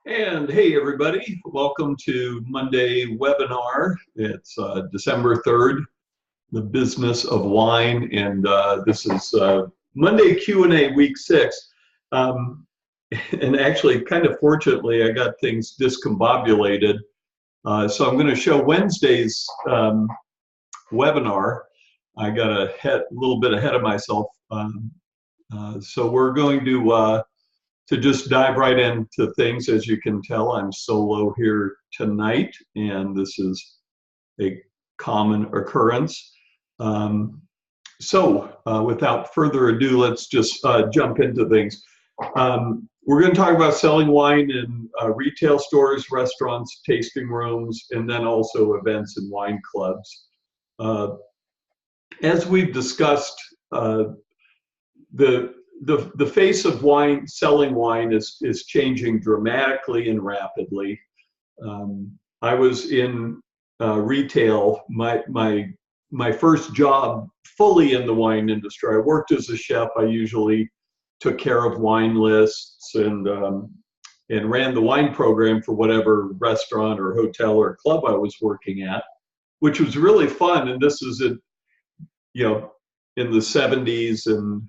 And hey, everybody, welcome to Monday webinar. It's December 3rd, the business of wine, and this is Monday Q&A week 6. And actually, kind of fortunately, I got things discombobulated. So I'm going to show Wednesday's webinar. I got a little bit ahead of myself. So we're going to just dive right into things. As you can tell, I'm solo here tonight, and this is a common occurrence. Without further ado, let's just jump into things. We're going to talk about selling wine in retail stores, restaurants, tasting rooms, and then also events and wine clubs. As we've discussed, the face of wine, selling wine is changing dramatically and rapidly. I was in retail, my first job fully in the wine industry. I worked as a chef. I usually took care of wine lists and ran the wine program for whatever restaurant or hotel or club I was working at, which was really fun. And this is in the 70s and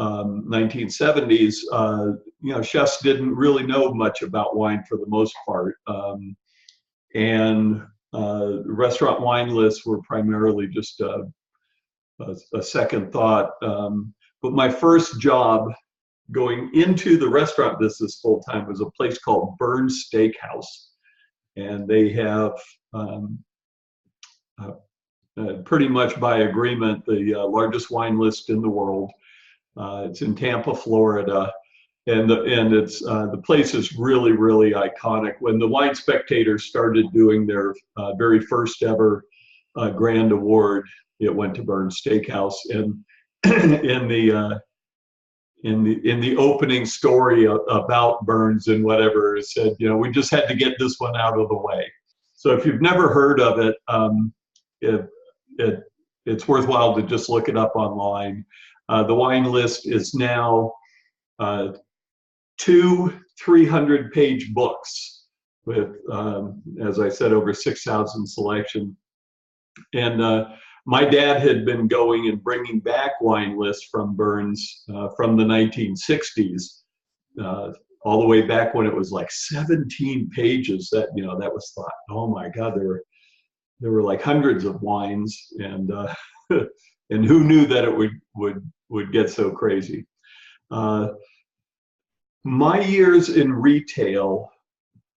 1970s, chefs didn't really know much about wine for the most part. Restaurant wine lists were primarily just a second thought. But my first job going into the restaurant business full time was a place called Bern's Steakhouse. And they have pretty much by agreement the largest wine list in the world. It's in Tampa, Florida, and the place is really, really iconic. When the Wine Spectator started doing their very first ever grand award, it went to Bern's Steakhouse. And in the opening story about Bern's and whatever, it said, we just had to get this one out of the way. So if you've never heard of it, it's worthwhile to just look it up online. The wine list is now 2 300-page books with, as I said, over 6,000 selection. And my dad had been going and bringing back wine lists from Bern's from the 1960s, all the way back when it was like 17 pages. That was thought, oh my God, there were like hundreds of wines, and and who knew that it would get so crazy. My years in retail,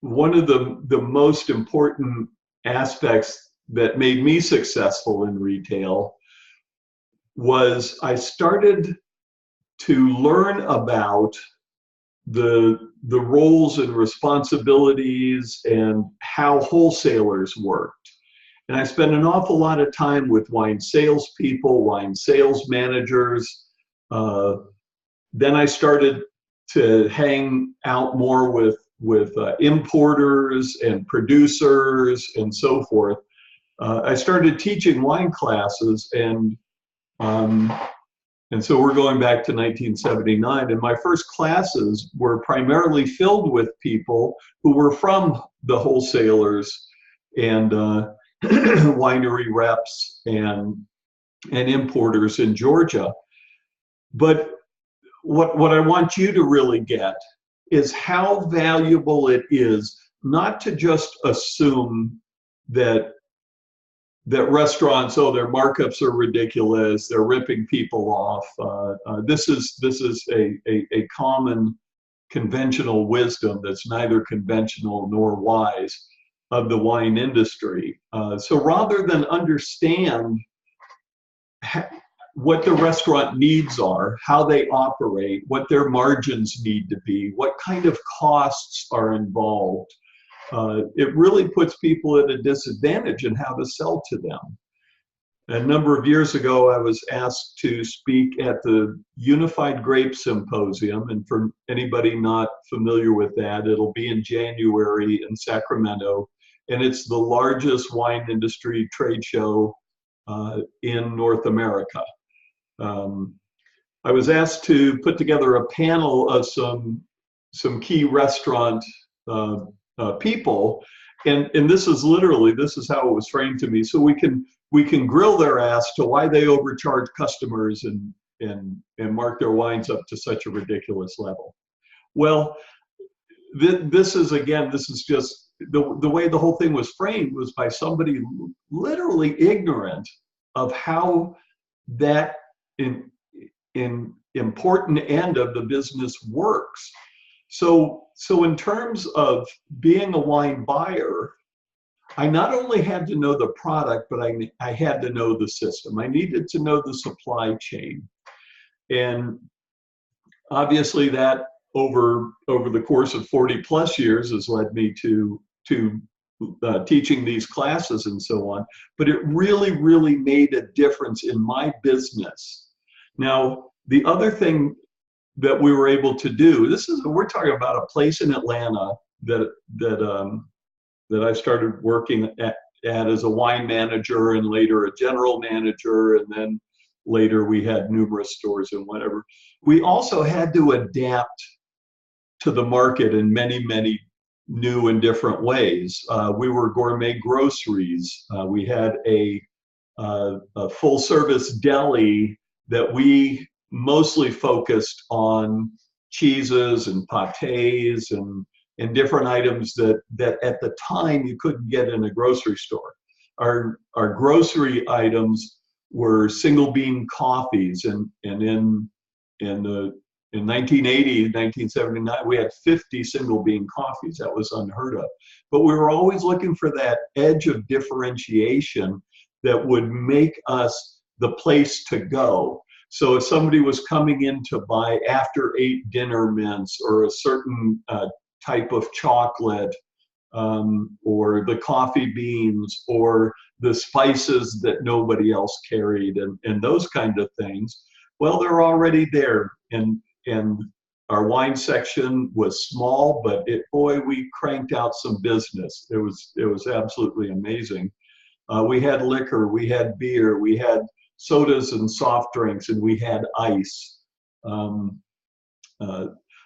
one of the most important aspects that made me successful in retail was I started to learn about the roles and responsibilities and how wholesalers worked. And I spent an awful lot of time with wine salespeople, wine sales managers. Then I started to hang out more with importers and producers and so forth. I started teaching wine classes, and so we're going back to 1979. And my first classes were primarily filled with people who were from the wholesalers and winery reps and importers in Georgia. But what I want you to really get is how valuable it is not to just assume that restaurants, their markups are ridiculous, they're ripping people off. This is a common conventional wisdom that's neither conventional nor wise of the wine industry. So rather than understand what the restaurant needs are, how they operate, what their margins need to be, what kind of costs are involved, it really puts people at a disadvantage in how to sell to them. A number of years ago, I was asked to speak at the Unified Grape Symposium, and for anybody not familiar with that, it'll be in January in Sacramento, and it's the largest wine industry trade show in North America. I was asked to put together a panel of some key restaurant people, and this is literally, this is how it was framed to me. So we can grill their ass to why they overcharge customers and mark their wines up to such a ridiculous level. Well, this is, again, this is just the way the whole thing was framed was by somebody literally ignorant of how that in important end of the business works. So in terms of being a wine buyer, I not only had to know the product, but I had to know the system. I needed to know the supply chain. And obviously that over the course of 40 plus years has led me to teaching these classes and so on. But it really, really made a difference in my business. Now, the other thing that we were able to do, we're talking about a place in Atlanta that I started working at as a wine manager and later a general manager, and then later we had numerous stores and whatever. We also had to adapt to the market in many, many new and different ways. We were gourmet groceries. We had a full service deli that we mostly focused on cheeses and pâtés and different items that at the time you couldn't get in a grocery store. Our grocery items were single bean coffees, and in 1980, 1979, we had 50 single bean coffees. That was unheard of. But we were always looking for that edge of differentiation that would make us the place to go. So if somebody was coming in to buy after 8 dinner mints or a certain type of chocolate, or the coffee beans or the spices that nobody else carried, and those kind of things, well, they're already there. And our wine section was small, but boy, we cranked out some business. It was absolutely amazing. We had liquor, we had beer, we had sodas and soft drinks, and we had ice.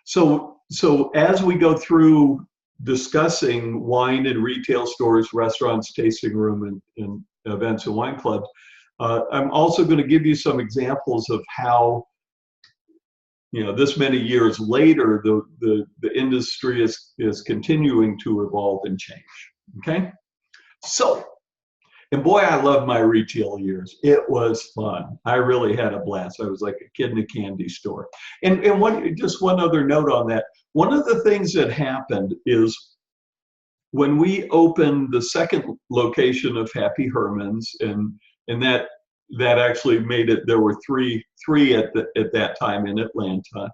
So as we go through discussing wine in retail stores, restaurants, tasting room, and events and wine clubs, I'm also going to give you some examples of how, this many years later, the industry is continuing to evolve and change. Okay, so. And boy, I loved my retail years. It was fun. I really had a blast. I was like a kid in a candy store. And just one other note on that. One of the things that happened is when we opened the second location of Happy Herman's, and that actually made it, there were three at that time in Atlanta.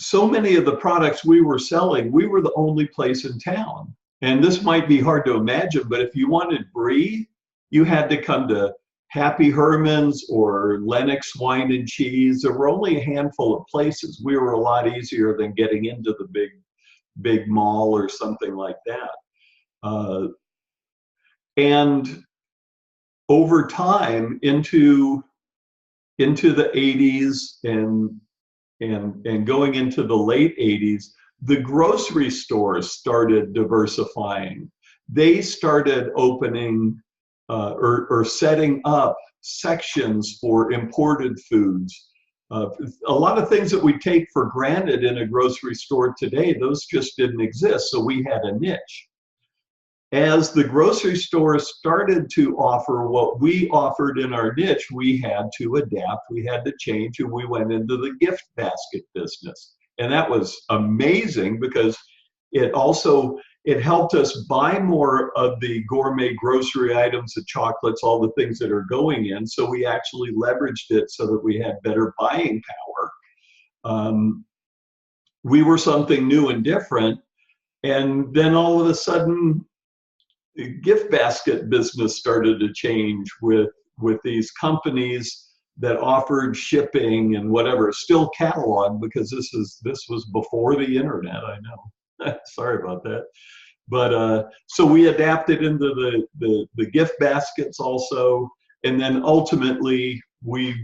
So many of the products we were selling, we were the only place in town. And this might be hard to imagine, but if you wanted brie, you had to come to Happy Herman's or Lennox Wine and Cheese. There were only a handful of places. We were a lot easier than getting into the big mall or something like that. And over time, into the 80s and going into the late 80s, the grocery stores started diversifying. They started opening or setting up sections for imported foods. A lot of things that we take for granted in a grocery store today, those just didn't exist, so we had a niche. As the grocery stores started to offer what we offered in our niche, we had to adapt, we had to change, and we went into the gift basket business. And that was amazing because it helped us buy more of the gourmet grocery items, the chocolates, all the things that are going in. So we actually leveraged it so that we had better buying power. We were something new and different. And then all of a sudden, the gift basket business started to change with these companies that offered shipping and whatever, still catalog, because this was before the internet, I know. Sorry about that. But so we adapted into the gift baskets also, and then ultimately we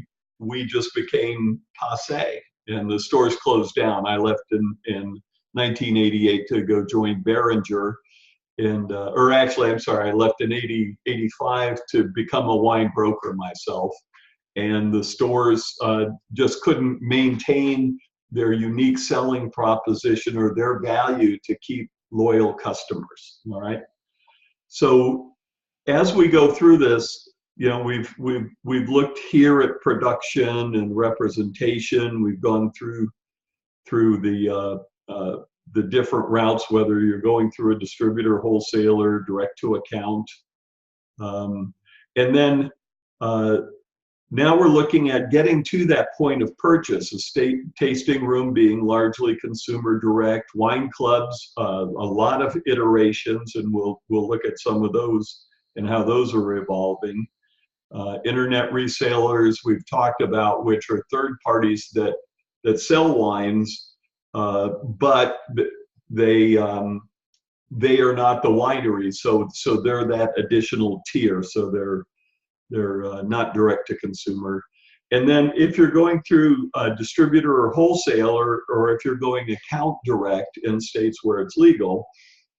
just became passé. and the stores closed down. I left in 1988 to go join Behringer, and or actually, I'm sorry, I left in 85 to become a wine broker myself. And the stores just couldn't maintain their unique selling proposition or their value to keep loyal customers. All right. So as we go through this, you know, we've looked here at production and representation. We've gone through the different routes, whether you're going through a distributor, wholesaler, direct to account, and then now we're looking at getting to that point of purchase. A tasting room being largely consumer direct, wine clubs, a lot of iterations, and we'll look at some of those and how those are evolving. Internet resellers we've talked about, which are third parties that sell wines, but they are not the wineries, so they're that additional tier. So they're not direct to consumer. And then if you're going through a distributor or wholesaler, or if you're going account direct in states where it's legal,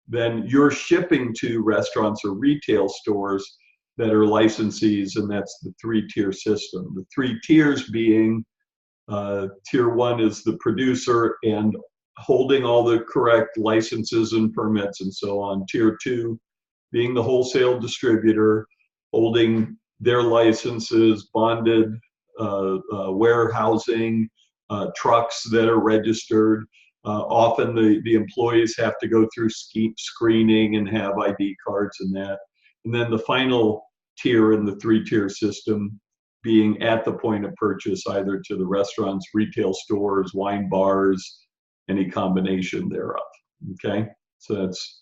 then you're shipping to restaurants or retail stores that are licensees, and that's the three-tier system. The three tiers being tier one is the producer and holding all the correct licenses and permits and so on. Tier two being the wholesale distributor, holding their licenses, bonded warehousing, trucks that are registered. Often the employees have to go through screening and have ID cards and that. And then the final tier in the three-tier system being at the point of purchase, either to the restaurants, retail stores, wine bars, any combination thereof. Okay, so that's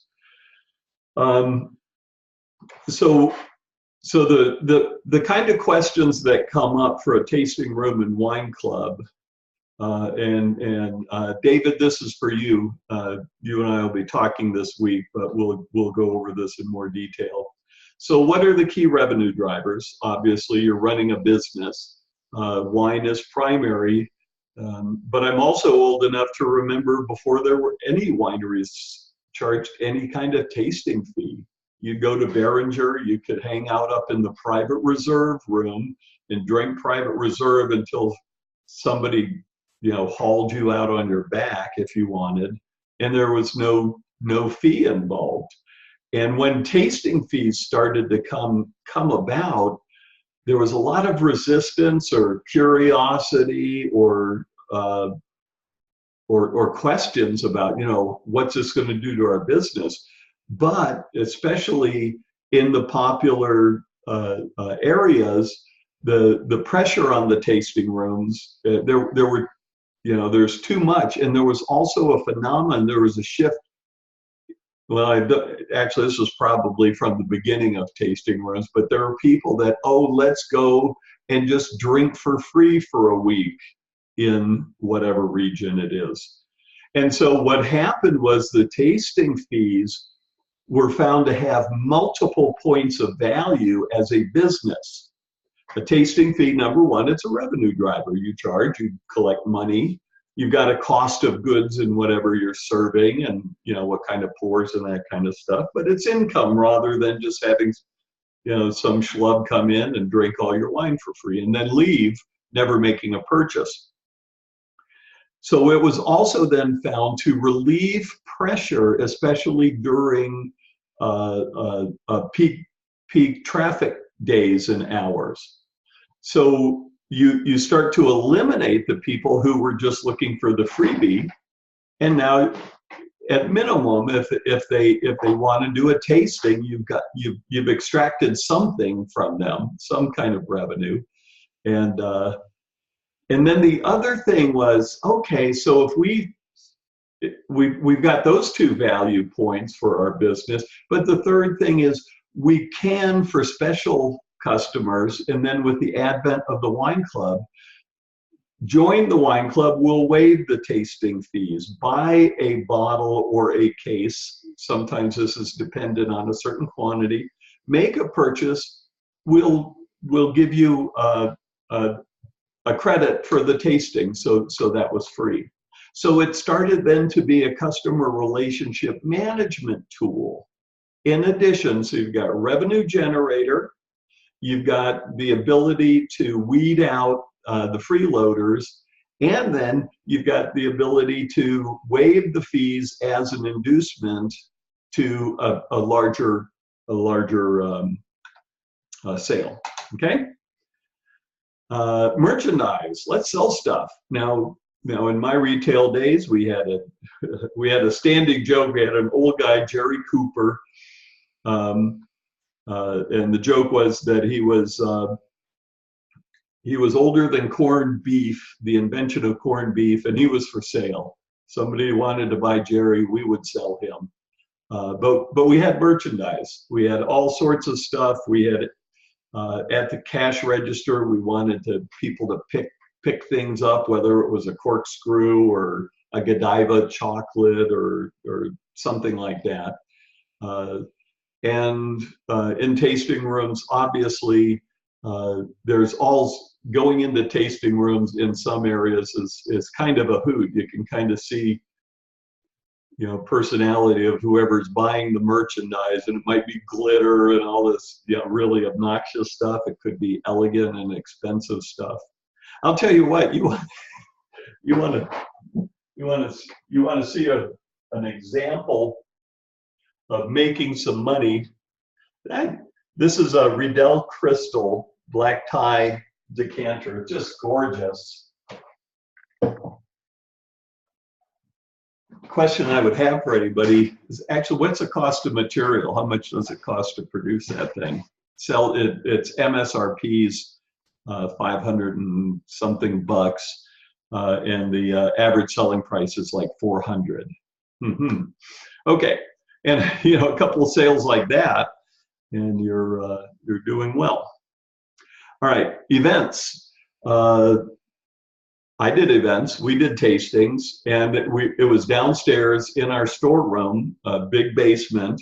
so the kind of questions that come up for a tasting room and wine club, and David, this is for you. You and I will be talking this week, but we'll go over this in more detail. So what are the key revenue drivers? Obviously, you're running a business. Wine is primary, but I'm also old enough to remember before there were any wineries charged any kind of tasting fee. You go to Behringer, you could hang out up in the private reserve room and drink private reserve until somebody, you know, hauled you out on your back if you wanted, and there was no fee involved. And when tasting fees started to come about, there was a lot of resistance or curiosity or questions about, you know, what's this going to do to our business? But especially in the popular areas, the pressure on the tasting rooms, there were, you know, there's too much, and there was also a phenomenon. There was a shift. Well, actually, this was probably from the beginning of tasting rooms, but there are people that, oh, let's go and just drink for free for a week in whatever region it is. And so what happened was the tasting fees were found to have multiple points of value as a business. A tasting fee, number one, it's a revenue driver. You charge, you collect money. You've got a cost of goods and whatever you're serving, and you know what kind of pours and that kind of stuff. But it's income rather than just having, you know, some schlub come in and drink all your wine for free and then leave, never making a purchase. So it was also then found to relieve pressure, especially during peak traffic days and hours. So you start to eliminate the people who were just looking for the freebie, and now at minimum, if they want to do a tasting, you've extracted something from them, some kind of revenue, and then the other thing was, okay, so if we've got those two value points for our business, but the third thing is we can, for special customers, and then with the advent of the wine club, join the wine club, we'll waive the tasting fees, buy a bottle or a case. Sometimes this is dependent on a certain quantity. Make a purchase. We'll give you a credit for the tasting, so that was free. So it started then to be a customer relationship management tool. In addition, so you've got revenue generator, you've got the ability to weed out the freeloaders, and then you've got the ability to waive the fees as an inducement to a larger sale. Okay. Merchandise. Let's sell stuff. Now, in my retail days, we had a standing joke. We had an old guy, Jerry Cooper, and the joke was that he was older than corned beef, the invention of corned beef, and he was for sale. Somebody wanted to buy Jerry, we would sell him. But we had merchandise. We had all sorts of stuff. We had at the cash register, we wanted people to pick things up, whether it was a corkscrew or a Godiva chocolate or something like that. And in tasting rooms, obviously, there's all going into tasting rooms in some areas is kind of a hoot. You can kind of see, personality of whoever's buying the merchandise, and it might be glitter and all this, really obnoxious stuff. It could be elegant and expensive stuff. I'll tell you what, you want to see an example of making some money. This is a Riedel Crystal black tie decanter. It's just gorgeous. Question I would have for anybody is actually, what's the cost of material? How much does it cost to produce that thing? Its MSRP's 500 and something bucks, and the average selling price is like 400. Okay, and a couple of sales like that, and you're doing well. All right, events. I did events, we did tastings, and it was downstairs in our storeroom, a big basement,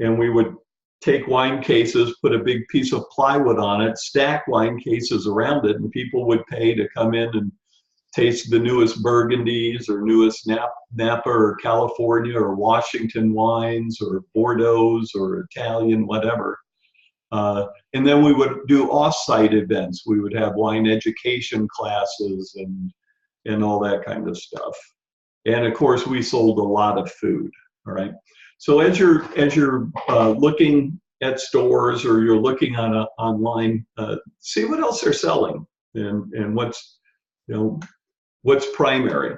and we would take wine cases, put a big piece of plywood on it, stack wine cases around it, and people would pay to come in and taste the newest Burgundies or newest Napa or California or Washington wines or Bordeaux's or Italian, whatever. And then we would do off-site events. We would have wine education classes and all that kind of stuff. And of course, we sold a lot of food. All right. So as you're looking at stores or you're looking on online, see what else they're selling and what's primary.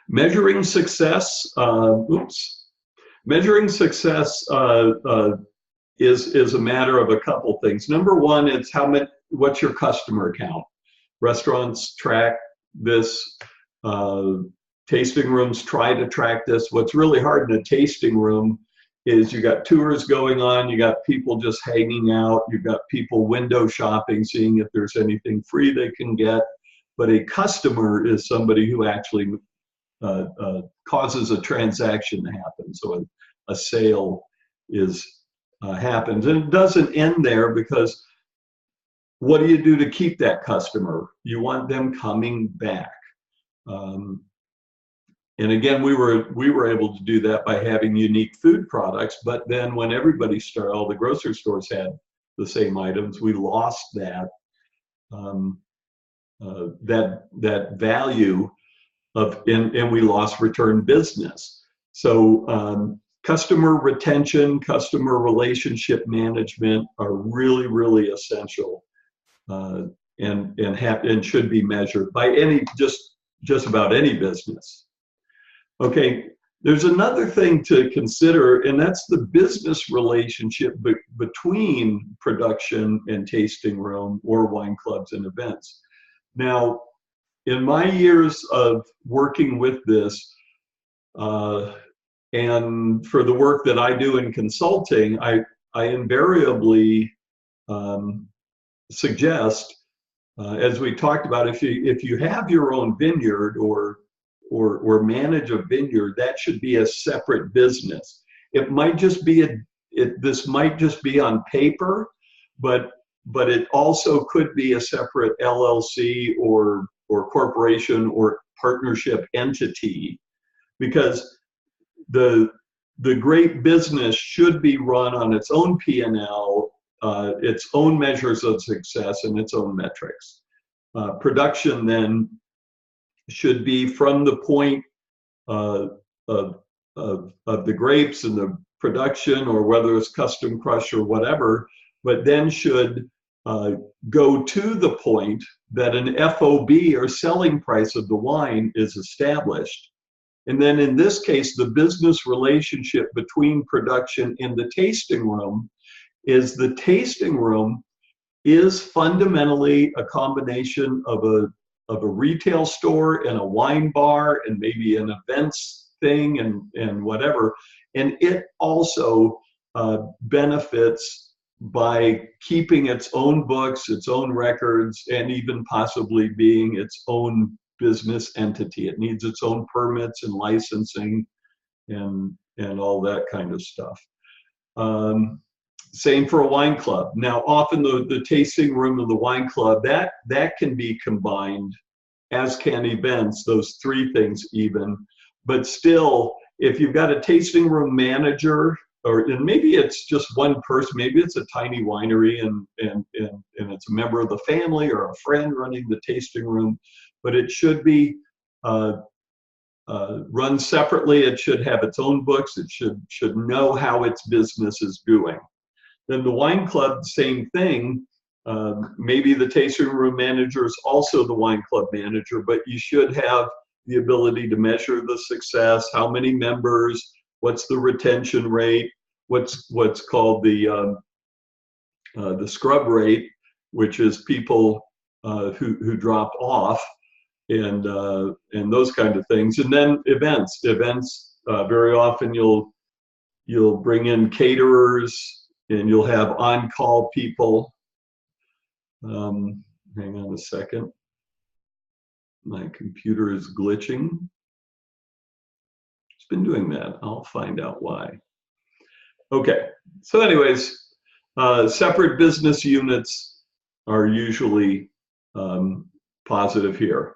Measuring success. Measuring success is a matter of a couple things. Number one, it's what's your customer count? Restaurants track this, tasting rooms try to track this. What's really hard in a tasting room is you got tours going on, you got people just hanging out, you've got people window shopping, seeing if there's anything free they can get. But a customer is somebody who actually causes a transaction to happen. So a sale happens, and it doesn't end there, because what do you do to keep that customer? You want them coming back. And again, we were able to do that by having unique food products. But then when everybody started, all the grocery stores had the same items, we lost that value and we lost return business. So customer retention, customer relationship management are really, really essential, and should be measured by just about any business. Okay, there's another thing to consider, and that's the business relationship between production and tasting room or wine clubs and events. Now, in my years of working with this, and for the work that I do in consulting, I invariably suggest, as we talked about, if you have your own vineyard or manage a vineyard, that should be a separate business. It might just be this might just be on paper, but but it also could be a separate LLC or corporation or partnership entity, because the great business should be run on its own P&L, its own measures of success, and its own metrics. Production then should be from the point of the grapes and the production, or whether it's custom crush or whatever, but then should go to the point that an FOB, or selling price of the wine, is established. And then in this case, the business relationship between production and the tasting room is the tasting room is fundamentally a combination of a retail store and a wine bar and maybe an events thing and whatever. And it also benefits by keeping its own books, its own records, and even possibly being its own business entity. It needs its own permits and licensing and all that kind of stuff. Same for a wine club. Now, often the tasting room and the wine club, that can be combined, as can events, those three things even. But still, if you've got a tasting room manager, and maybe it's just one person, maybe it's a tiny winery and it's a member of the family or a friend running the tasting room, but it should be run separately. It should have its own books. It should know how its business is doing. Then the wine club, same thing. Maybe the tasting room manager is also the wine club manager, but you should have the ability to measure the success, how many members, what's the retention rate, what's called the scrub rate, which is people who drop off, and those kind of things. And then events. Very often you'll bring in caterers, and you'll have on-call people. Hang on a second. My computer is glitching. It's been doing that. I'll find out why. Okay, so anyways, separate business units are usually positive here.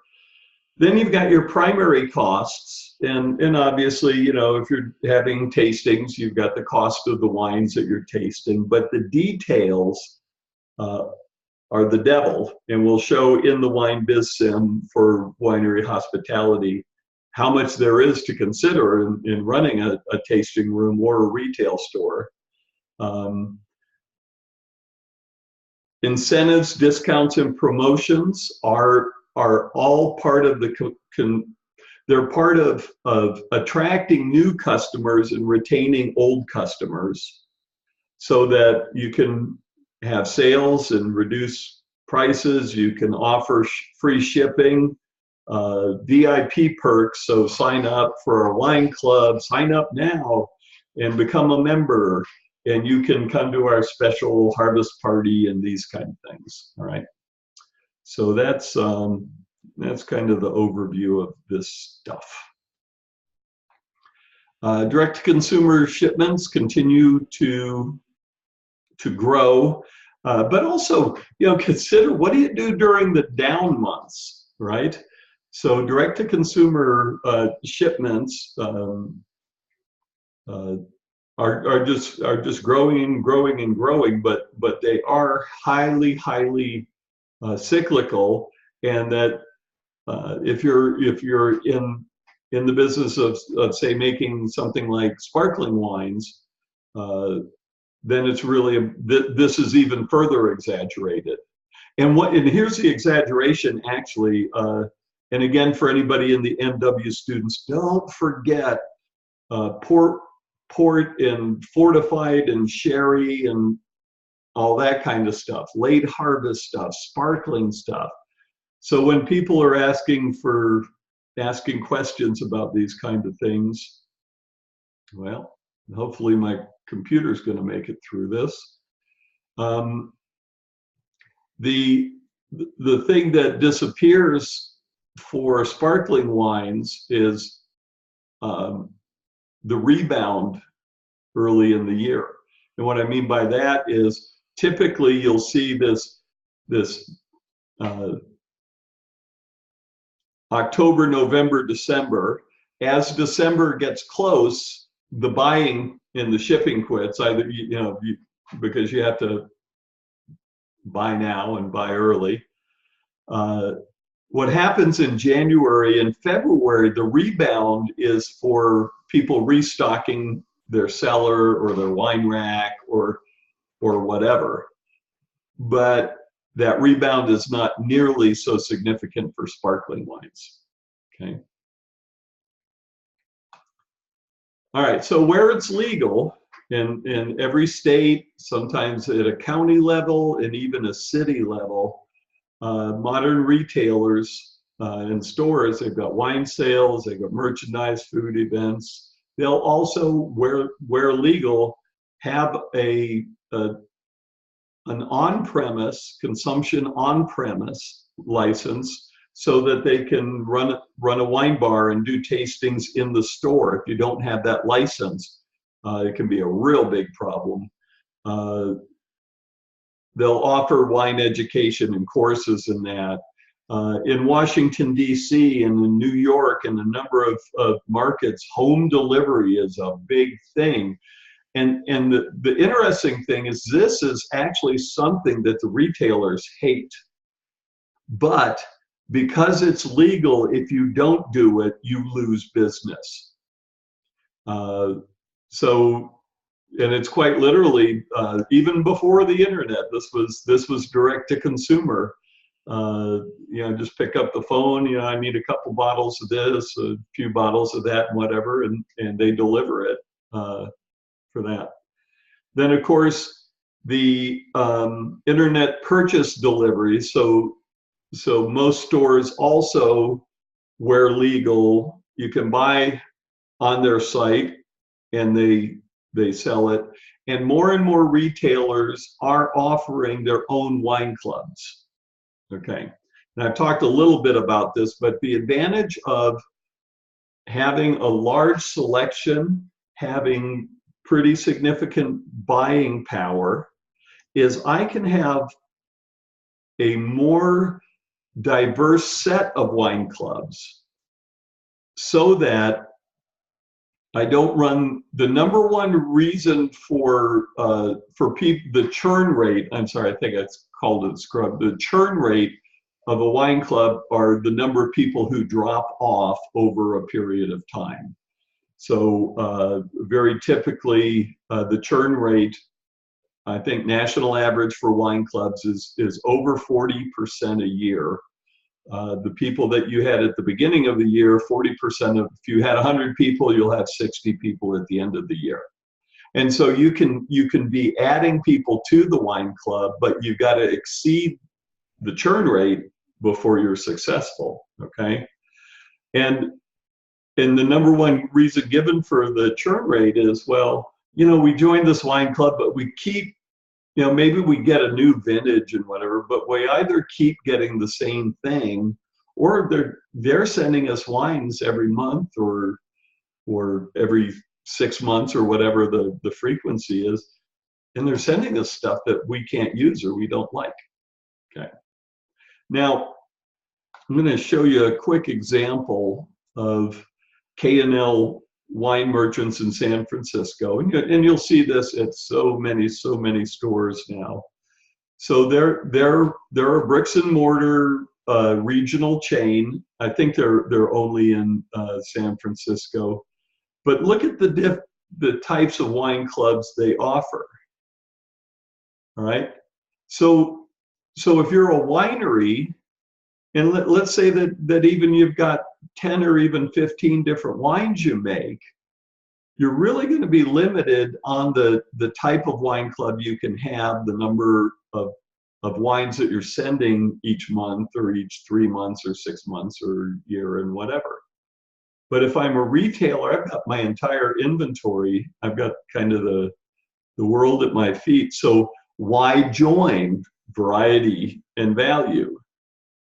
Then you've got your primary costs, and obviously, you know, if you're having tastings, you've got the cost of the wines that you're tasting, but the details are the devil, and we'll show in the Wine Biz Sim for winery hospitality how much there is to consider in running a tasting room or a retail store. Incentives, discounts, and promotions are all part of they're part of attracting new customers and retaining old customers, so that you can have sales and reduce prices. You can offer free shipping, VIP perks. So sign up for a wine club, sign up now and become a member, and you can come to our special harvest party and these kind of things. All right. So that's kind of the overview of this stuff. Direct-to-consumer shipments continue to grow, but also, you know, consider, what do you do during the down months, right? So direct-to-consumer shipments are just growing, but they are highly cyclical, and that if you're in the business of say making something like sparkling wines, then it's really this is even further exaggerated. And here's the exaggeration actually. And again, for anybody in the MW students, don't forget port and fortified and sherry and all that kind of stuff, late harvest stuff, sparkling stuff. So when people are asking questions about these kind of things, well, hopefully my computer's going to make it through this. The thing that disappears for sparkling wines is the rebound early in the year. And what I mean by that is typically you'll see this October, November, December. As December gets close, the buying and the shipping quits, either because you have to buy now and buy early. What happens in January and February, the rebound is for people restocking their cellar or their wine rack or whatever. But that rebound is not nearly so significant for sparkling wines. Okay. All right, so where it's legal in every state, sometimes at a county level and even a city level, modern retailers and stores, they've got wine sales, they've got merchandise, food events. They'll also, where legal, have an on-premise, consumption on-premise license so that they can run a wine bar and do tastings in the store. If you don't have that license, it can be a real big problem. They'll offer wine education and courses in that. In Washington, D.C. and in New York and a number of markets, home delivery is a big thing. And the interesting thing is this is actually something that the retailers hate. But because it's legal, if you don't do it, you lose business. And it's quite literally, even before the internet, this was direct to consumer. Just pick up the phone, I need a couple bottles of this, a few bottles of that, and whatever, and they deliver it for that. Then, of course, the internet purchase delivery. So most stores also, where legal, you can buy on their site and they sell it. And more retailers are offering their own wine clubs. Okay. And I've talked a little bit about this, but the advantage of having a large selection, having pretty significant buying power, is I can have a more diverse set of wine clubs so that I don't run the number one reason for people, the churn rate, I'm sorry, I think it's called it scrub, the churn rate of a wine club are the number of people who drop off over a period of time. So very typically the churn rate, I think national average for wine clubs is over 40% a year. The people that you had at the beginning of the year, 40% of, if you had 100 people, you'll have 60 people at the end of the year. And so you can be adding people to the wine club, but you've got to exceed the churn rate before you're successful, okay? And the number one reason given for the churn rate is, well, we joined this wine club, but we keep, maybe we get a new vintage and whatever, but we either keep getting the same thing, or they're sending us wines every month or every 6 months or whatever the frequency is, and they're sending us stuff that we can't use or we don't like. Okay. Now, I'm going to show you a quick example of K&L wine merchants in San Francisco, and you'll see this at so many stores now. So they're a bricks and mortar regional chain. I think they're only in San Francisco, but look at the types of wine clubs they offer. All right, so if you're a winery, and let's say that even you've got 10 or even 15 different wines you make, you're really going to be limited on the type of wine club you can have, the number of wines that you're sending each month or each 3 months or 6 months or year and whatever. But if I'm a retailer, I've got my entire inventory. I've got kind of the world at my feet. So why join variety and value?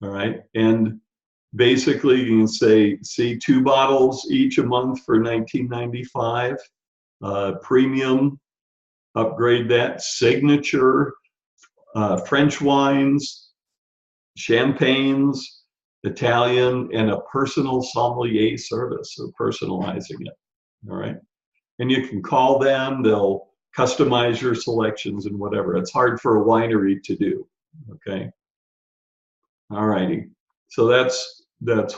All right. And basically, you can see 2 bottles each a month for $19.95. Premium, upgrade that. Signature, French wines, champagnes, Italian, and a personal sommelier service, so personalizing it. All right. And you can call them, they'll customize your selections and whatever. It's hard for a winery to do. Okay. All righty. So that's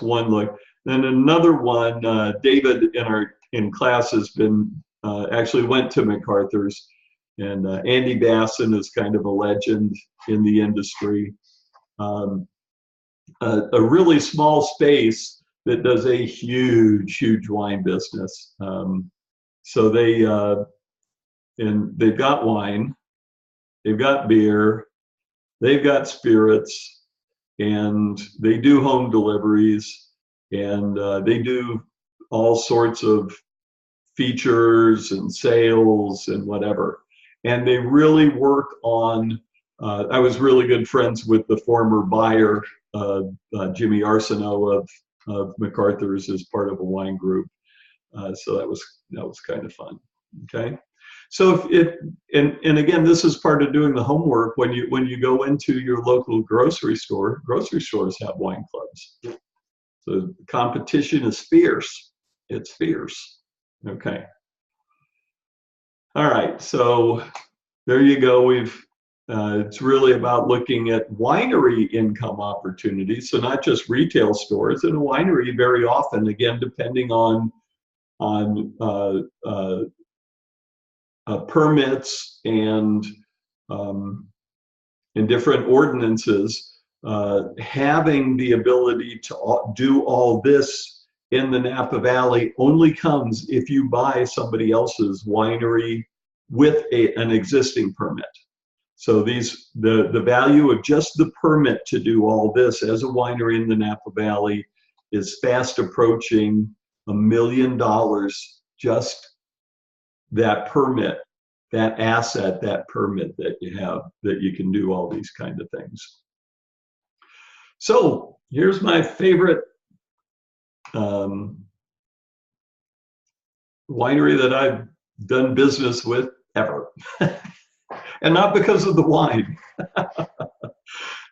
one look. Then another one, David in class has been actually went to MacArthur's, and Andy Basson is kind of a legend in the industry. A really small space that does a huge wine business. So they've got wine, they've got beer, they've got spirits, and they do home deliveries, and they do all sorts of features and sales and whatever. And they really work on, I was really good friends with the former buyer, Jimmy Arsenault of MacArthur's, as part of a wine group. So that was kind of fun. Okay. So and again, this is part of doing the homework. When you go into your local grocery store, grocery stores have wine clubs. So the competition is fierce. It's fierce. Okay. All right. So there you go. It's really about looking at winery income opportunities. So not just retail stores. In a winery, very often, again, depending on permits and different ordinances, having the ability to do all this in the Napa Valley only comes if you buy somebody else's winery with an existing permit. So the value of just the permit to do all this as a winery in the Napa Valley is fast approaching $1 million. Just that permit, that asset, that permit that you have, that you can do all these kind of things. So here's my favorite winery that I've done business with ever. And not because of the wine.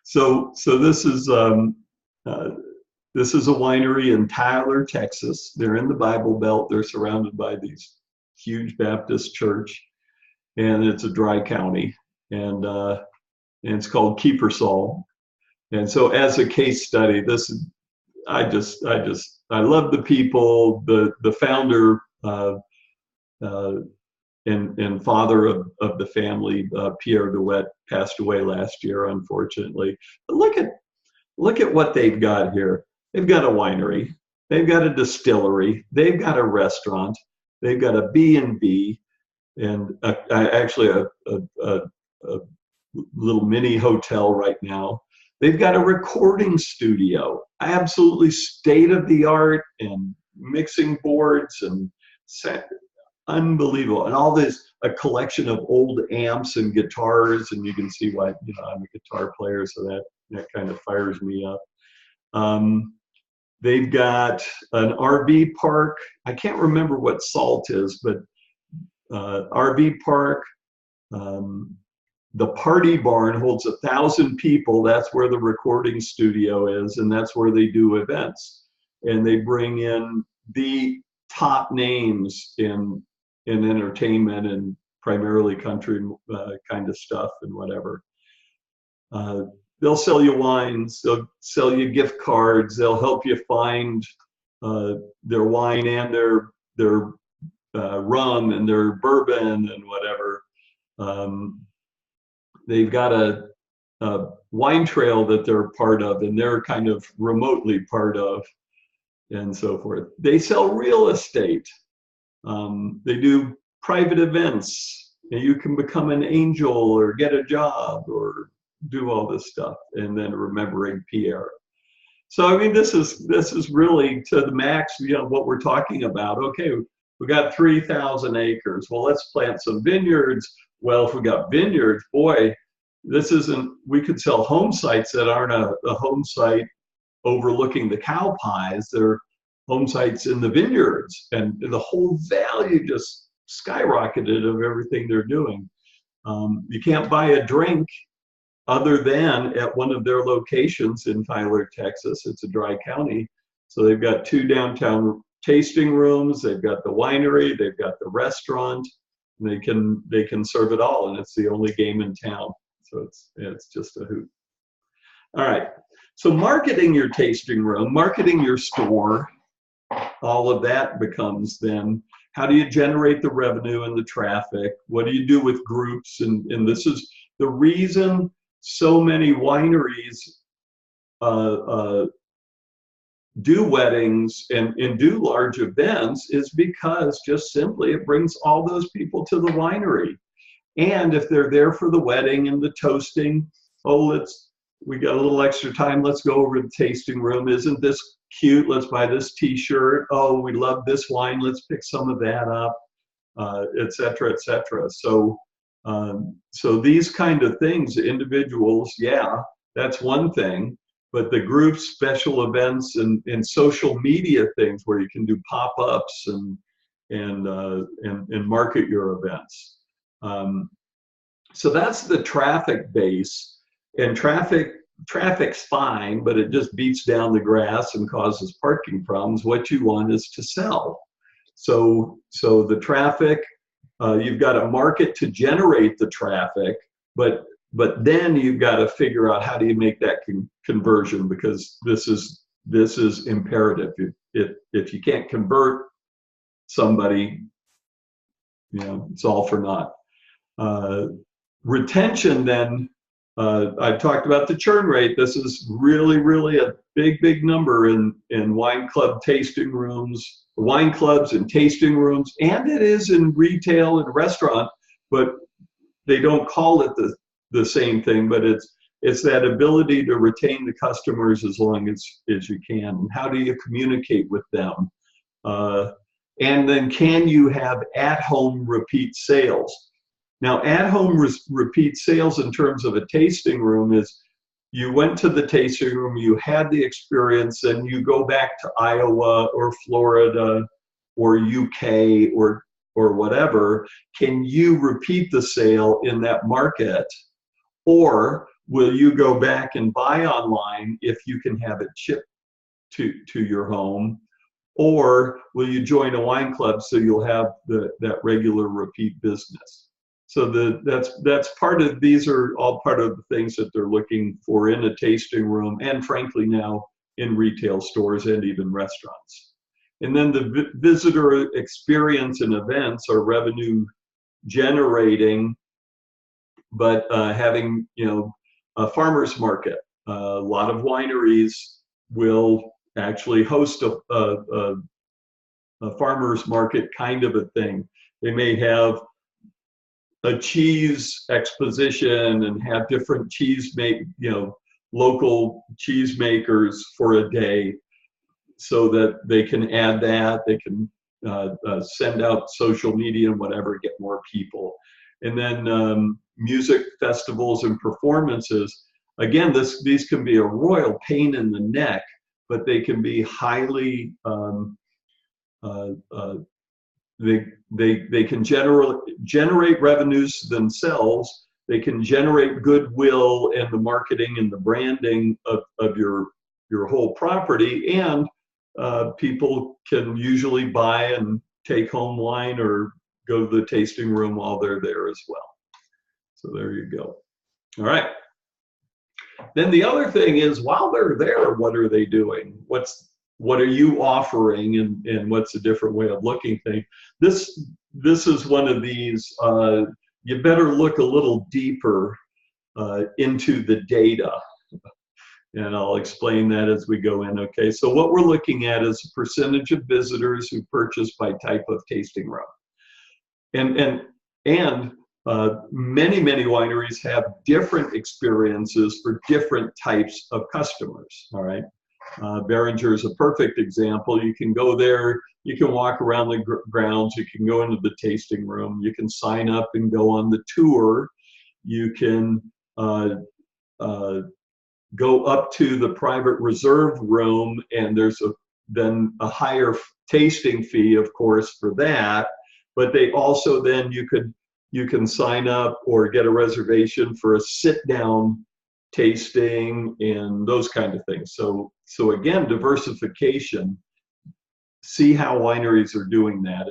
So this is a winery in Tyler, Texas. They're in the Bible Belt. They're surrounded by these huge Baptist church, and it's a dry county, and it's called Kiepersol. And so, as a case study, I love the people. The founder and father of the family, Pierre DeWet, passed away last year, unfortunately. But look at what they've got here. They've got a winery, they've got a distillery, they've got a restaurant, they've got a B&B, and actually a little mini hotel right now. They've got a recording studio, absolutely state-of-the-art, and mixing boards and unbelievable, and all this, a collection of old amps and guitars, and you can see why, I'm a guitar player, so that kind of fires me up. They've got an RV park. I can't remember what SALT is, but RV park. The party barn holds 1,000 people. That's where the recording studio is, and that's where they do events. And they bring in the top names in entertainment and primarily country kind of stuff and whatever. They'll sell you wines, they'll sell you gift cards, they'll help you find their wine and their rum and their bourbon and whatever. They've got a wine trail that they're part of, and they're kind of remotely part of, and so forth. They sell real estate. They do private events, and you can become an angel or get a job or do all this stuff, and then remembering Pierre. So I mean, this is really to the max, what we're talking about. Okay, we got 3,000 acres. Well, let's plant some vineyards. Well, if we got vineyards, boy, we could sell home sites that aren't a home site overlooking the cow pies. They're home sites in the vineyards, and the whole value just skyrocketed of everything they're doing. You can't buy a drink other than at one of their locations in Tyler, Texas. It's a dry county. So they've got 2 downtown tasting rooms, they've got the winery, they've got the restaurant, and they can serve it all, and it's the only game in town. So it's just a hoot. All right. So marketing your tasting room, marketing your store, all of that becomes then, how do you generate the revenue and the traffic? What do you do with groups? And this is the reason so many wineries do weddings and do large events, is because just simply it brings all those people to the winery. And if they're there for the wedding and the toasting, oh, we got a little extra time, let's go over to the tasting room. Isn't this cute? Let's buy this t-shirt. Oh, we love this wine, let's pick some of that up, et cetera, et cetera. So these kind of things, individuals, yeah, that's one thing. But the groups, special events, and social media things where you can do pop-ups and market your events. So that's the traffic base. And traffic's fine, but it just beats down the grass and causes parking problems. What you want is to sell. So the traffic, you've got to market to generate the traffic, but then you've got to figure out how do you make that conversion, because this is imperative. If you can't convert somebody, it's all for naught. Retention then, I've talked about the churn rate. This is really a big number in wine club tasting rooms, wine clubs and tasting rooms, and it is in retail and restaurant, but they don't call it the same thing, but it's that ability to retain the customers as long as you can. And how do you communicate with them? And then can you have at-home repeat sales? Now, at-home repeat sales in terms of a tasting room is you went to the tasting room, you had the experience, and you go back to Iowa or Florida or UK or whatever. Can you repeat the sale in that market? Or will you go back and buy online if you can have it shipped to your home? Or will you join a wine club so you'll have that regular repeat business? So that's part of, these are all part of the things that they're looking for in a tasting room, and frankly now in retail stores and even restaurants. And then the visitor experience and events are revenue generating, but having a farmer's market. A lot of wineries will actually host a farmer's market kind of a thing. They may have a cheese exposition and have different local cheese makers for a day, so that they can add that, they can send out social media and whatever, get more people. And then music festivals and performances. Again, these can be a royal pain in the neck, but they can be highly they can generate revenues themselves. They can generate goodwill and the marketing and the branding of your whole property, and people can usually buy and take home wine or go to the tasting room while they're there as well. So there you go. All right. Then the other thing is, while they're there, what are they doing? What are you offering, and what's a different way of looking things? This is one of these, you better look a little deeper into the data. And I'll explain that as we go in, okay? So what we're looking at is a percentage of visitors who purchase by type of tasting room. And many wineries have different experiences for different types of customers, all right? Beringer is a perfect example. You can go there, you can walk around the grounds, you can go into the tasting room, you can sign up and go on the tour, you can go up to the private reserve room, and there's then a higher tasting fee, of course, for that. But they also then you can sign up or get a reservation for a sit-down tasting, and those kind of things. So again, diversification. See how wineries are doing that,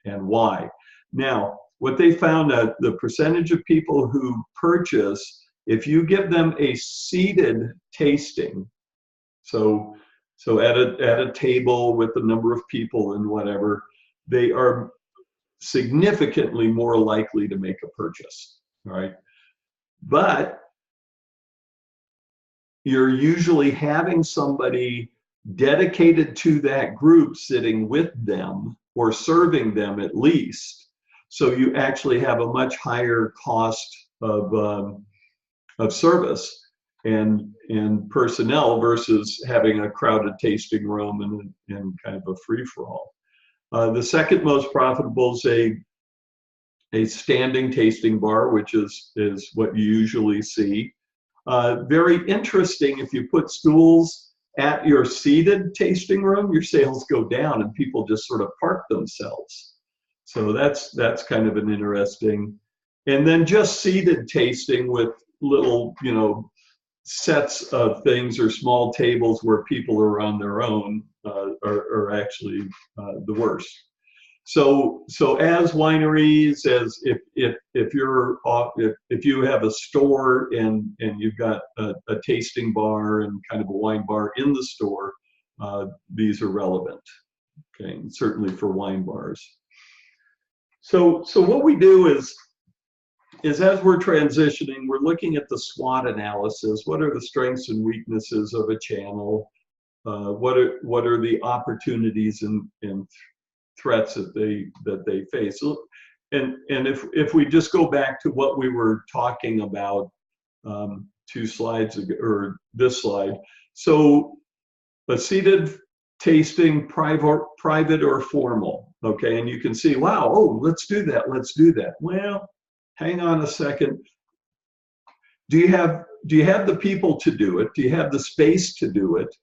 and why. Now, what they found that the percentage of people who purchase, if you give them a seated tasting, so at a table with a number of people and whatever, they are significantly more likely to make a purchase. All right, but you're usually having somebody dedicated to that group sitting with them or serving them at least. So you actually have a much higher cost of service and personnel versus having a crowded tasting room and kind of a free-for-all. The second most profitable is a standing tasting bar, which is what you usually see. Very interesting, if you put stools at your seated tasting room, your sales go down and people just sort of park themselves. So that's kind of an interesting. And then just seated tasting with little, sets of things or small tables where people are on their own are actually the worst. So as wineries, as if you have a store and you've got a tasting bar and kind of a wine bar in the store, these are relevant. Okay, and certainly for wine bars. So what we do is as we're transitioning, we're looking at the SWOT analysis. What are the strengths and weaknesses of a channel? What are the opportunities and threats that they face? And if we just go back to what we were talking about 2 slides ago, or this slide, so a seated tasting, private or formal, okay, and you can see, wow, oh, let's do that. Well, hang on a second. Do you have the people to do it? Do you have the space to do it?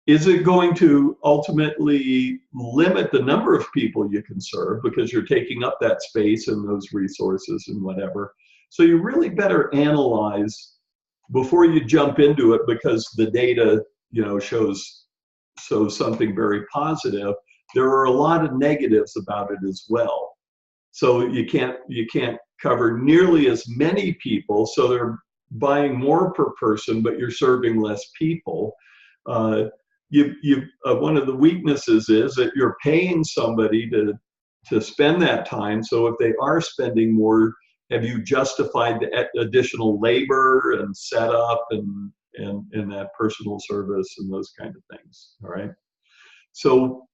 Is it going to ultimately limit the number of people you can serve because you're taking up that space and those resources and whatever? So you really better analyze before you jump into it, because the data, shows something very positive. There are a lot of negatives about it as well. So you can't cover nearly as many people. So they're buying more per person, but you're serving less people. One of the weaknesses is that you're paying somebody to spend that time. So if they are spending more, have you justified the additional labor and setup and that personal service and those kind of things? All right. So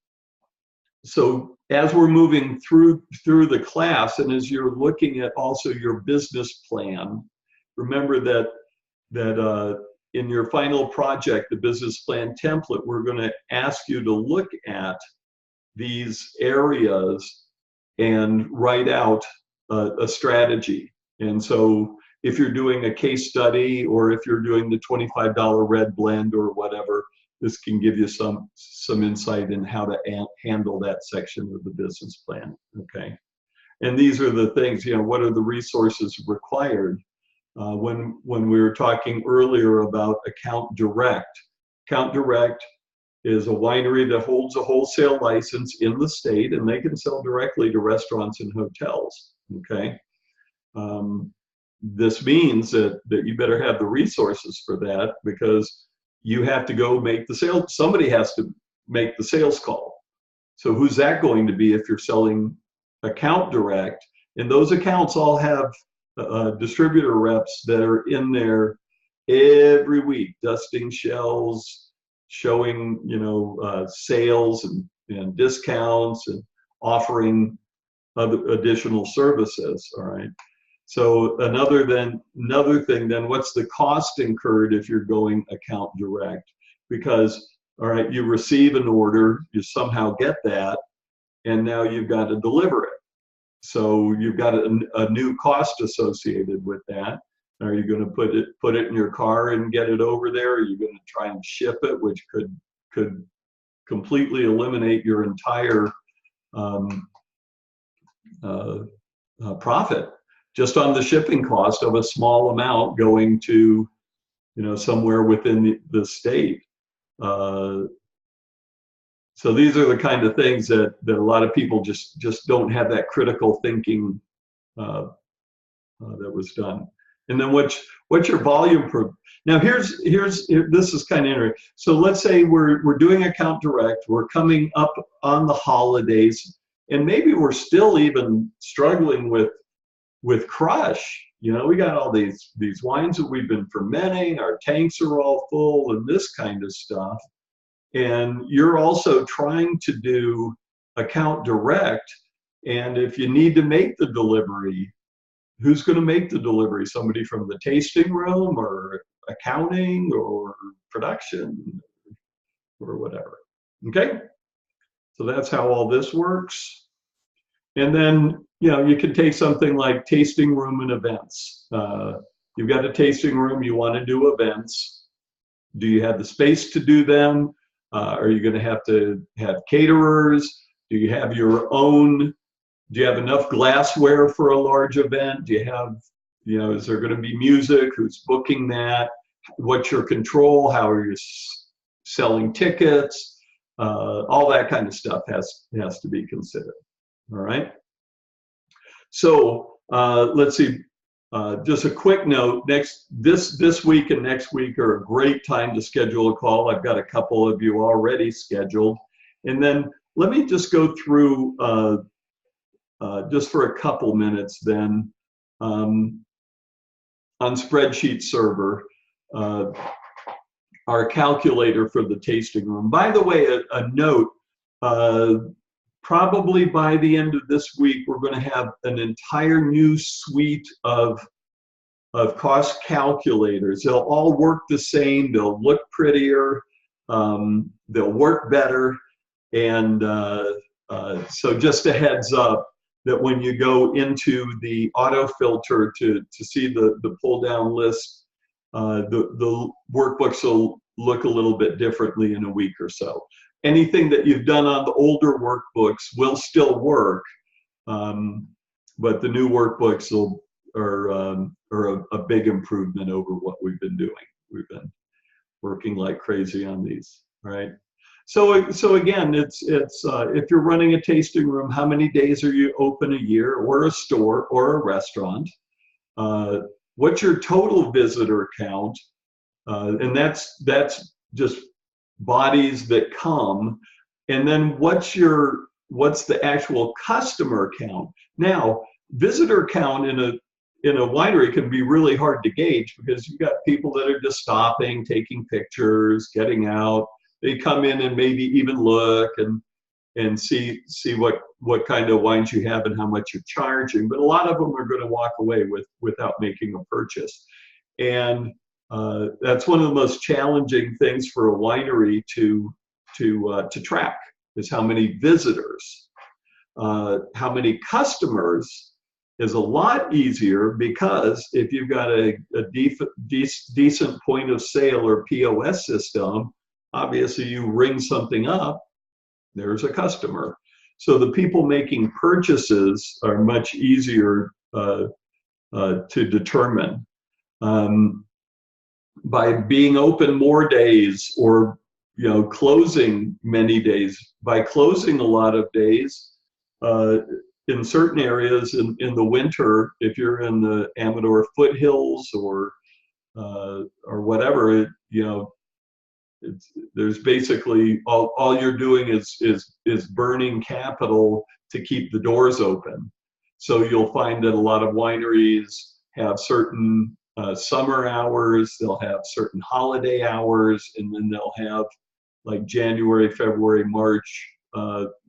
as we're moving through the class, and as you're looking at also your business plan, remember that in your final project, the business plan template, we're going to ask you to look at these areas and write out a strategy. And so if you're doing a case study, or if you're doing the $25 red blend or whatever, this can give you some insight in how to handle that section of the business plan. Okay, and these are the things, what are the resources required? When we were talking earlier about Account Direct is a winery that holds a wholesale license in the state, and they can sell directly to restaurants and hotels. Okay, this means that you better have the resources for that, because you have to go make the sale. Somebody has to make the sales call. So who's that going to be if you're selling Account Direct? And those accounts all have distributor reps that are in there every week, dusting shelves, showing sales and discounts, and offering other additional services. All right. So another thing then, what's the cost incurred if you're going Account Direct? Because, all right, you receive an order, you somehow get that, and now you've got to deliver it. So you've got a new cost associated with that. Are you going to put it in your car and get it over there? Are you going to try and ship it, which could completely eliminate your entire profit, just on the shipping cost of a small amount going to, somewhere within the state. So these are the kind of things that a lot of people just don't have that critical thinking that was done. And then what's your volume per? Now this is kind of interesting. So let's say we're doing account direct. We're coming up on the holidays, and maybe we're still even struggling with crush. We got all these wines that we've been fermenting. Our tanks are all full, and this kind of stuff. And you're also trying to do account direct. And if you need to make the delivery, who's going to make the delivery? Somebody from the tasting room or accounting or production or whatever. Okay? So that's how all this works. And then, you can take something like tasting room and events. You've got a tasting room, you want to do events. Do you have the space to do them? Are you going to have caterers? Do you have your own? Do you have enough glassware for a large event? Do you have, is there going to be music? Who's booking that? What's your control? How are you selling tickets? All that kind of stuff has to be considered. All right. So let's see. Just a quick note, this week and next week are a great time to schedule a call. I've got a couple of you already scheduled. And then let me just go through, just for a couple minutes then, on Spreadsheet Server, our calculator for the tasting room. By the way, a note, probably by the end of this week, we're going to have an entire new suite of cost calculators. They'll all work the same. They'll look prettier. They'll work better. And so just a heads up that when you go into the auto filter to see the pull down list, the workbooks will look a little bit differently in a week or so. Anything that you've done on the older workbooks will still work, but the new workbooks are a big improvement over what we've been doing. We've been working like crazy on these, right? So again, it's if you're running a tasting room, how many days are you open a year, or a store, or a restaurant? What's your total visitor count? And that's just bodies that come. And then what's the actual customer count? Now, visitor count in a winery can be really hard to gauge, because you've got people that are just stopping, taking pictures, getting out. They come in and maybe even look and see what kind of wines you have and how much you're charging. But a lot of them are going to walk away without making a purchase. And that's one of the most challenging things for a winery to track, is how many visitors. How many customers is a lot easier, because if you've got a decent point of sale or POS system, obviously you ring something up, there's a customer. So the people making purchases are much easier to determine. By being open more days, or closing many days, by closing a lot of days, in certain areas in the winter, if you're in the Amador foothills or whatever, there's basically all you're doing is burning capital to keep the doors open. So you'll find that a lot of wineries have certain summer hours, they'll have certain holiday hours, and then they'll have like January, February, March,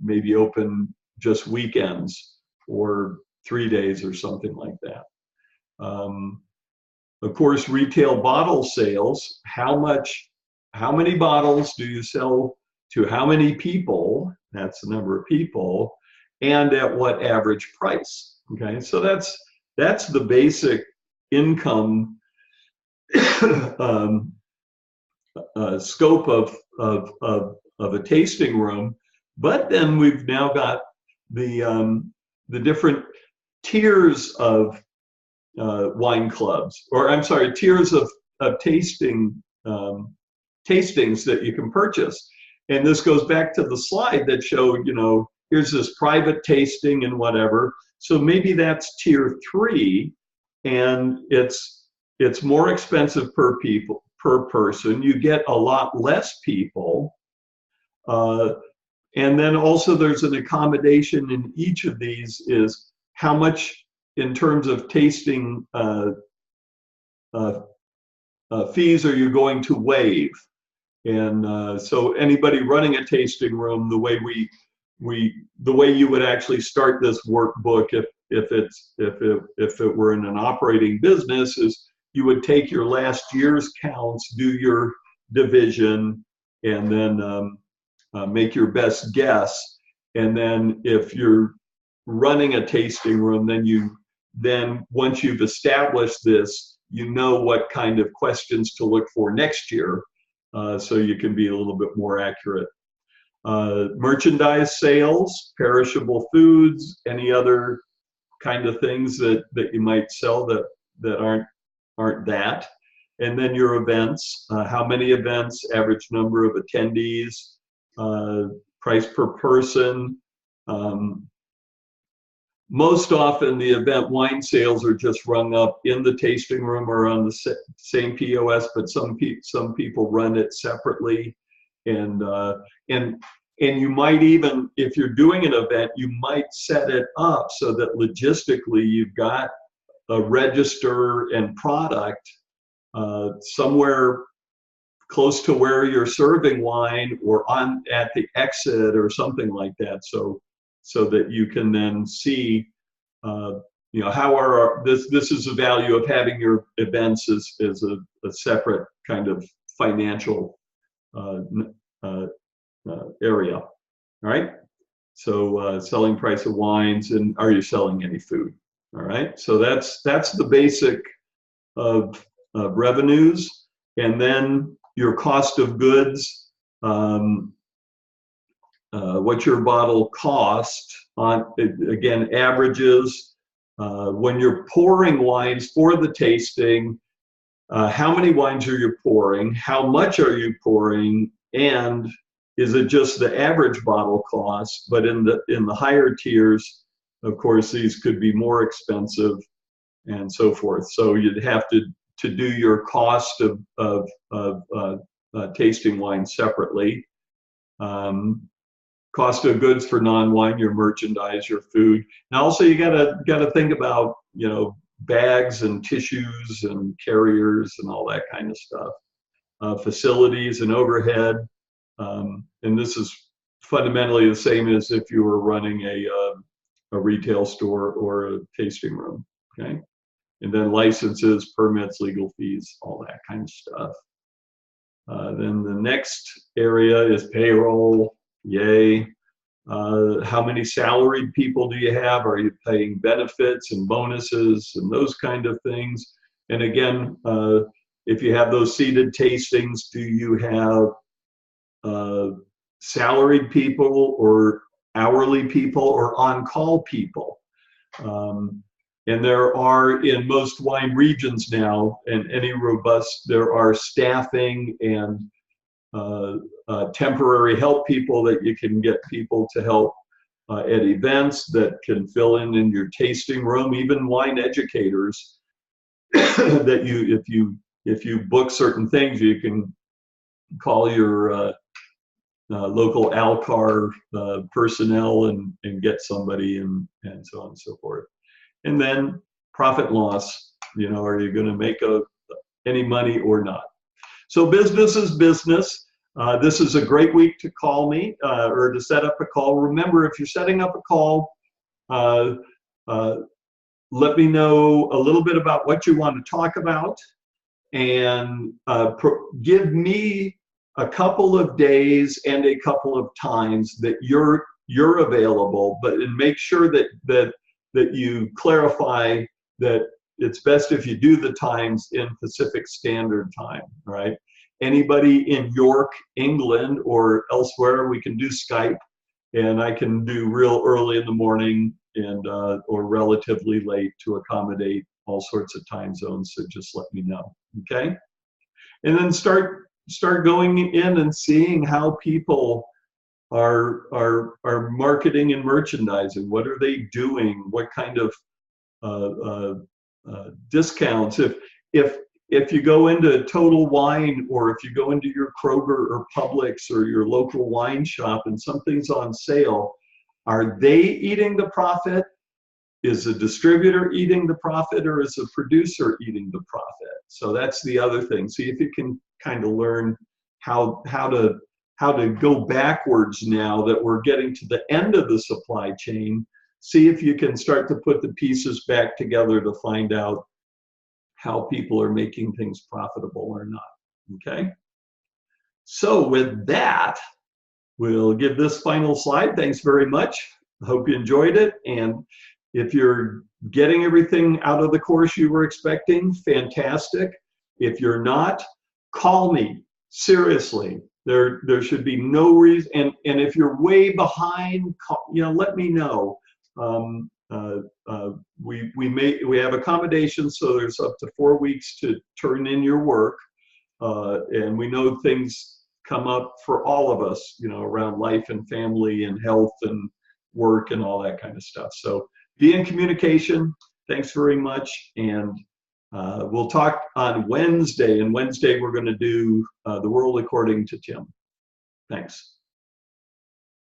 maybe open just weekends or 3 days or something like that. Of course, retail bottle sales, how many bottles do you sell to how many people? That's the number of people, and at what average price. Okay, so that's the basic income scope of a tasting room. But then we've now got the different tiers of wine clubs, or I'm sorry, tiers of tastings that you can purchase. And this goes back to the slide that showed, here's this private tasting and whatever. So maybe that's tier 3, and it's more expensive per person. You get a lot less people. And then also there's an accommodation in each of these is how much in terms of tasting fees are you going to waive. And so anybody running a tasting room, the way you would actually start this workbook if it were in an operating business is you would take your last year's counts, do your division, and then make your best guess. And then if you're running a tasting room, then once you've established this, you know what kind of questions to look for next year, so you can be a little bit more accurate. Merchandise sales, perishable foods, any other kind of things that you might sell that aren't that. And then your events, how many events, average number of attendees, price per person. Most often the event wine sales are just rung up in the tasting room or on the same POS, but some people run it separately. And you might even, if you're doing an event, you might set it up so that logistically you've got a register and product somewhere close to where you're serving wine or at the exit or something like that, so that you can then see, how this is the value of having your events as a separate kind of financial area. All right. So selling price of wines, and are you selling any food? All right. So that's the basic of revenues, and then your cost of goods. What your bottle cost on, again, averages. When you're pouring wines for the tasting, how many wines are you pouring? How much are you pouring? And is it just the average bottle cost? But in the higher tiers, of course, these could be more expensive and so forth. So you'd have to do your cost of tasting wine separately. Cost of goods for non-wine, your merchandise, your food. Now also you gotta think about, bags and tissues and carriers and all that kind of stuff. Facilities and overhead. And this is fundamentally the same as if you were running a retail store or a tasting room, okay? And then licenses, permits, legal fees, all that kind of stuff. Then the next area is payroll. Yay. How many salaried people do you have? Are you paying benefits and bonuses and those kind of things? And again, if you have those seated tastings, do you have salaried people or hourly people or on-call people? And there are, in most wine regions now, and any robust, there are staffing and temporary help people that you can get people to help at events that can fill in your tasting room, even wine educators that if you book certain things, you can call your local Alcar personnel and get somebody and so on and so forth. And then profit and loss, are you going to make any money or not? So business is business. This is a great week to call me or to set up a call. Remember, if you're setting up a call, let me know a little bit about what you want to talk about, and give me a couple of days and a couple of times that you're available, and make sure that you clarify that it's best if you do the times in Pacific Standard Time, right? Anybody in York, England, or elsewhere, we can do Skype, and I can do real early in the morning and or relatively late to accommodate all sorts of time zones, so just let me know, okay? And then start going in and seeing how people are marketing and merchandising. What are they doing? What kind of discounts? If you go into Total Wine, or if you go into your Kroger or Publix or your local wine shop and something's on sale, are they eating the profit? Is the distributor eating the profit, or is the producer eating the profit? So that's the other thing. See if you can kind of learn how to go backwards now that we're getting to the end of the supply chain. See if you can start to put the pieces back together to find out how people are making things profitable or not, okay? So with that, we'll give this final slide. Thanks very much. I hope you enjoyed it. And if you're getting everything out of the course you were expecting, fantastic. If you're not, call me, seriously. There should be no reason, and if you're way behind, let me know. We have accommodations, so there's up to 4 weeks to turn in your work, and we know things come up for all of us, around life and family and health and work and all that kind of stuff. So be in communication. Thanks very much, and we'll talk on Wednesday. And Wednesday we're going to do the world according to Tim. Thanks.